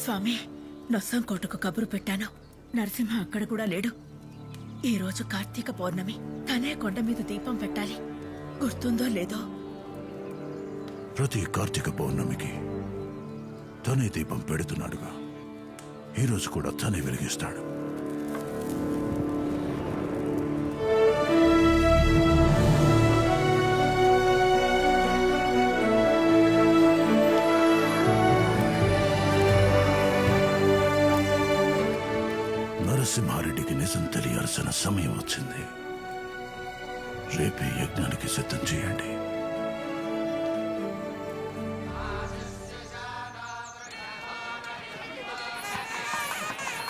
స్వామి, నొస్సం కోటకు కబురు పెట్టాను. నరసింహ అక్కడ కూడా లేడు. ఈ రోజు కార్తీక పౌర్ణమి. తనే కొండ మీద దీపం పెట్టాలి. గుర్తుందో లేదో? ప్రతి కార్తీక పౌర్ణమికి తనే దీపం పెడుతున్నాడుగా. ఈరోజు కూడా తనే వెలిగిస్తాడు. నరసింహారెడ్డికి నిజం తెలియాల్సిన సమయం వచ్చింది. రేపే యజ్ఞానికి సిద్ధం చేయండి.